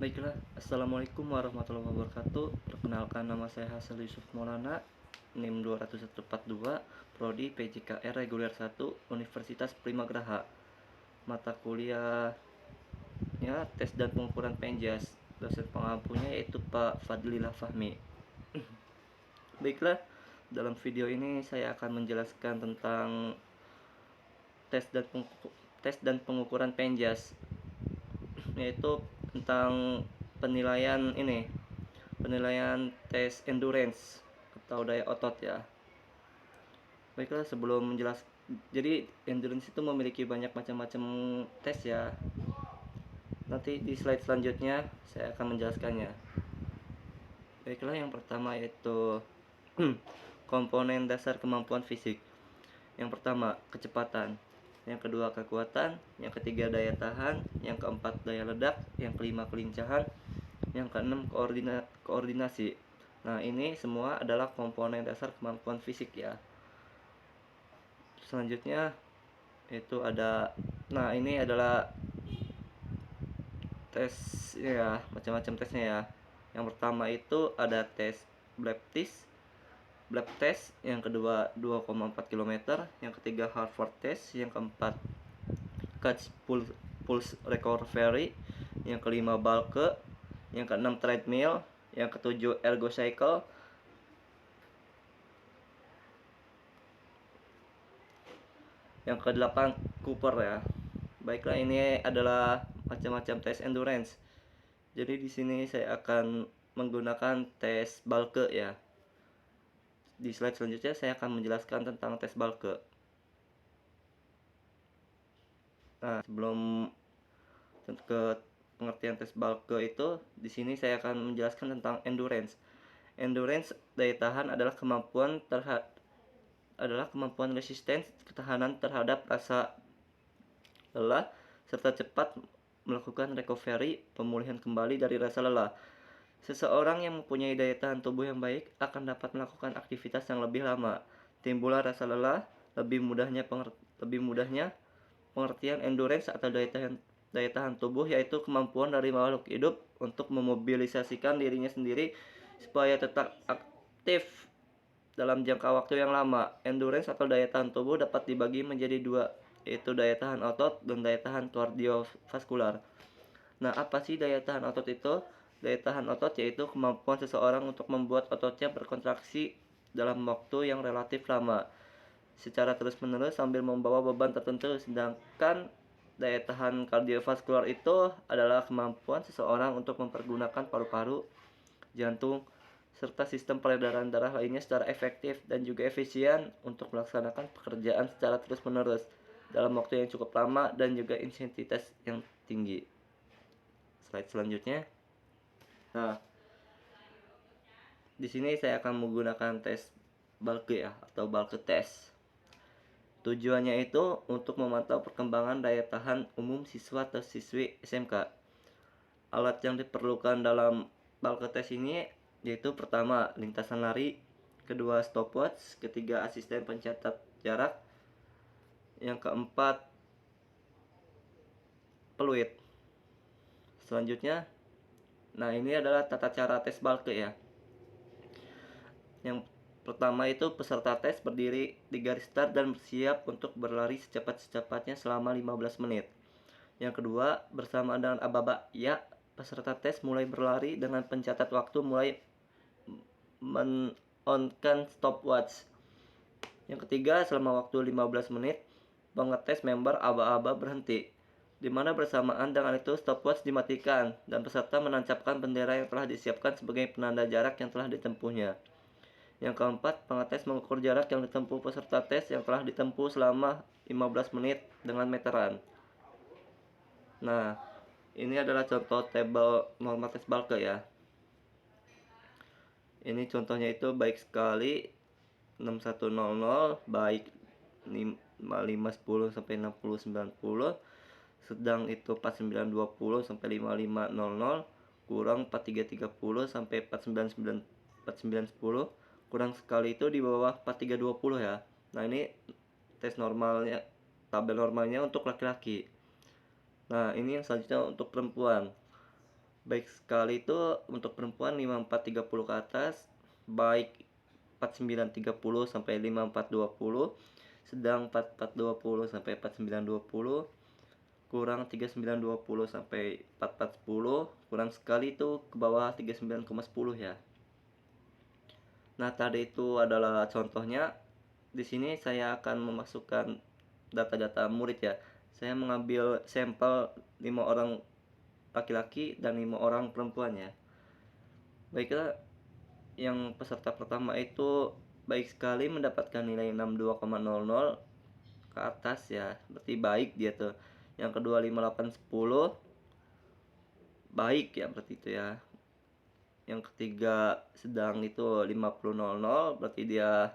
Baiklah, Assalamualaikum warahmatullahi wabarakatuh. Perkenalkan, nama saya Hasan Yusuf Maulana, NIM 20142, Prodi PJKR Reguler 1, Universitas Primagraha. Mata kuliahnya tes dan pengukuran penjas. Dosen pengampunya yaitu Pak Fadlilah Fahmi. Baiklah, dalam video ini saya akan menjelaskan tentang tes dan pengukuran penjas, yaitu tentang penilaian tes endurance atau daya otot ya. Baiklah, sebelum menjelaskan, jadi endurance itu memiliki banyak macam-macam tes ya. Nanti di slide selanjutnya saya akan menjelaskannya. Baiklah, yang pertama yaitu komponen dasar kemampuan fisik. Yang pertama, kecepatan. Yang kedua, kekuatan. Yang ketiga, daya tahan. Yang keempat, daya ledak. Yang kelima, kelincahan. Yang keenam, koordinasi. Nah, ini semua adalah komponen dasar kemampuan fisik ya. Selanjutnya itu ada, nah ini adalah tes ya, macam-macam tesnya ya. Yang pertama itu ada tes Blab test, yang kedua 2,4 km, yang ketiga Harvard test, yang keempat Catch Pulse Recovery, yang kelima Balke, yang keenam treadmill, yang ketujuh ergo cycle, yang kedelapan Cooper ya. Baiklah, ini adalah macam-macam tes endurance. Jadi di sini saya akan menggunakan tes Balke ya. Di slide selanjutnya saya akan menjelaskan tentang tes Balke. Nah, sebelum ke pengertian tes Balke itu, di sini saya akan menjelaskan tentang endurance. Endurance, daya tahan, adalah kemampuan resisten, ketahanan terhadap rasa lelah, serta cepat melakukan recovery, pemulihan kembali dari rasa lelah. Seseorang yang mempunyai daya tahan tubuh yang baik akan dapat melakukan aktivitas yang lebih lama. Timbullah rasa lelah, lebih mudahnya pengertian endurance atau daya tahan tubuh, yaitu kemampuan dari makhluk hidup untuk memobilisasikan dirinya sendiri supaya tetap aktif dalam jangka waktu yang lama. Endurance atau daya tahan tubuh dapat dibagi menjadi dua, yaitu daya tahan otot dan daya tahan kardiovaskular. Nah, apa sih daya tahan otot itu? Daya tahan otot yaitu kemampuan seseorang untuk membuat ototnya berkontraksi dalam waktu yang relatif lama secara terus-menerus sambil membawa beban tertentu. Sedangkan daya tahan kardiovaskular itu adalah kemampuan seseorang untuk mempergunakan paru-paru, jantung, serta sistem peredaran darah lainnya secara efektif dan juga efisien untuk melaksanakan pekerjaan secara terus-menerus dalam waktu yang cukup lama dan juga intensitas yang tinggi. Slide selanjutnya. Nah, di sini saya akan menggunakan tes Balke ya, atau Balke test. Tujuannya itu untuk memantau perkembangan daya tahan umum siswa atau siswi SMK. Alat yang diperlukan dalam Balke test ini yaitu pertama, lintasan lari, kedua, stopwatch, ketiga, asisten pencatat jarak, yang keempat, peluit. Selanjutnya, nah ini adalah tata cara tes Balke ya. Yang pertama itu peserta tes berdiri di garis start dan bersiap untuk berlari secepat-cepatnya selama 15 menit. Yang kedua, bersamaan dengan aba-aba ya, peserta tes mulai berlari dengan pencatat waktu mulai men-on-kan stopwatch. Yang ketiga, selama waktu 15 menit, pengetes member aba-aba berhenti, di mana bersamaan dengan itu stopwatch dimatikan dan peserta menancapkan bendera yang telah disiapkan sebagai penanda jarak yang telah ditempuhnya. Yang keempat, pengetes mengukur jarak yang ditempuh peserta tes yang telah ditempuh selama 15 menit dengan meteran. Nah, ini adalah contoh tabel norma tes Balke ya. Ini contohnya itu baik sekali 6100, baik 5510 sampai 6090, sedang itu 4920 sampai 5500, kurang 4330 sampai 4910, kurang sekali itu di bawah 4320 ya. Nah, ini tes normalnya, tabel normalnya untuk laki-laki. Nah, ini yang selanjutnya untuk perempuan. Baik sekali itu untuk perempuan 54-30 ke atas, baik 49-30 sampai 54-20, sedang 44-20 sampai 49-20, kurang 39-20 sampai 44-10, kurang sekali itu ke bawah 39,10 ya. Nah, tadi itu adalah contohnya. Di sini saya akan memasukkan data-data murid ya. Saya mengambil sampel 5 orang laki-laki dan 5 orang perempuan ya. Baiklah, yang peserta pertama itu baik sekali mendapatkan nilai 62,00 ke atas ya. Berarti baik dia tuh. Yang kedua 5810 baik ya, berarti itu ya. Yang ketiga sedang itu 50,00 berarti dia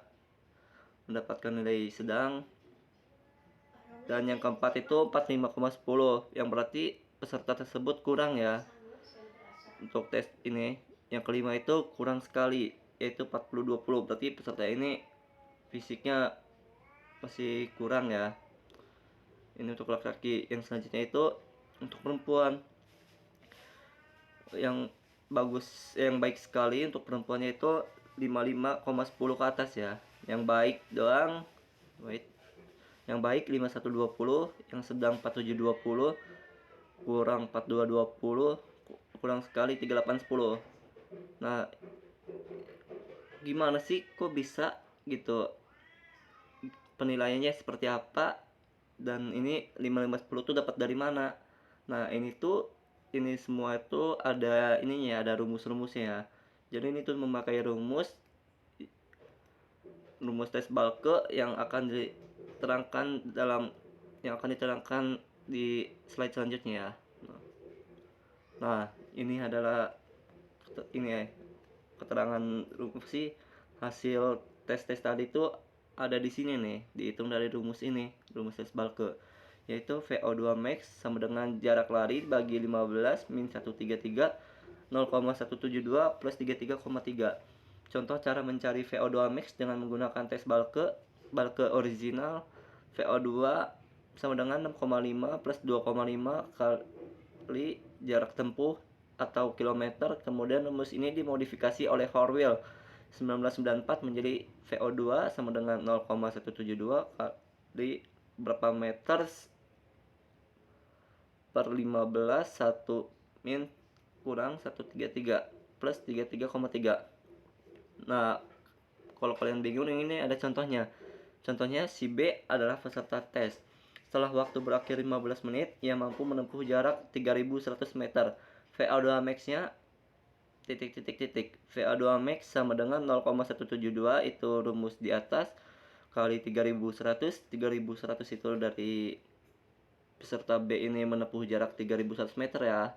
mendapatkan nilai sedang. Dan yang keempat itu 45,10 yang berarti peserta tersebut kurang ya untuk tes ini. Yang kelima itu kurang sekali, yaitu 40-20, berarti peserta ini fisiknya masih kurang ya. Ini untuk laki-laki. Yang selanjutnya itu untuk perempuan. Yang baik sekali untuk perempuannya itu 55,10 ke atas ya. Yang baik doang, yang baik 5120, yang sedang 4720, kurang 4220, kurang sekali 3810. Nah, gimana sih kok bisa gitu, penilaiannya seperti apa, dan ini 5510 tuh dapat dari mana? Nah, ini semua itu ada ininya, ada rumus-rumusnya ya. Jadi ini tuh memakai rumus tes Balke yang akan diterangkan di slide selanjutnya ya. Nah, ini adalah keterangan rumus sih. Hasil tes tadi itu ada di sini nih, dihitung dari rumus ini, rumus tes Balke, yaitu VO2 max sama dengan jarak lari bagi 15 min 133 0,172 plus 33,3. Contoh cara mencari VO2 max dengan menggunakan tes Balke original. VO2 sama dengan 6,5 plus 2,5 kali jarak tempuh atau kilometer. Kemudian rumus ini dimodifikasi oleh Horwell 1994 menjadi VO2 sama dengan 0,172 kali berapa meter per 15 1 min kurang 133 plus 33,3. Nah, kalau kalian bingung, ini ada contohnya. Contohnya si B adalah peserta tes. Setelah waktu berakhir 15 menit, ia mampu menempuh jarak 3100 meter. VO2 max-nya VO2 max sama dengan 0,172, itu rumus di atas, kali 3100 itu dari peserta B ini menempuh jarak 3100 meter ya,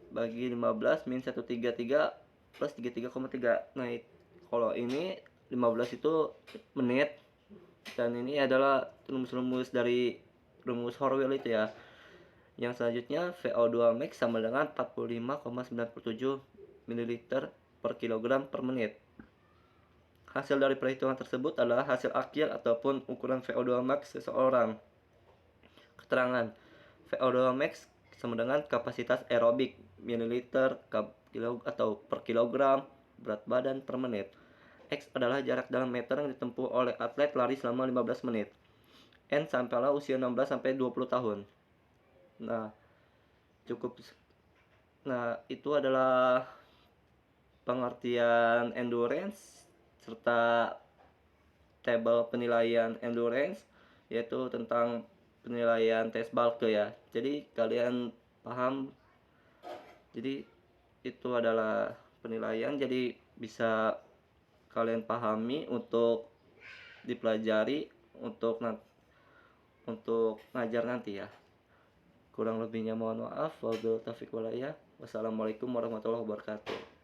bagi 15 min 133 plus 33,3. Nah, kalau ini 15 itu menit, dan ini adalah rumus-rumus dari rumus Horwell itu ya. Yang selanjutnya VO2 max sama dengan 45,97 ml per kilogram per menit. Hasil dari perhitungan tersebut adalah hasil akhir ataupun ukuran VO2 max seseorang. Keterangan VO2 max sama dengan kapasitas aerobik mililiter atau per kilogram berat badan per menit. X adalah jarak dalam meter yang ditempuh oleh atlet lari selama 15 menit. N sampailah usia 16 sampai 20 tahun. Nah, itu adalah pengertian endurance serta tabel penilaian endurance, yaitu tentang penilaian tes Balke ya. Jadi kalian paham. Jadi itu adalah penilaian, jadi bisa kalian pahami untuk dipelajari untuk ngajar nanti ya. Kurang lebihnya mohon maaf. Wabillahi taufiq walhidayah. Wassalamualaikum warahmatullahi wabarakatuh.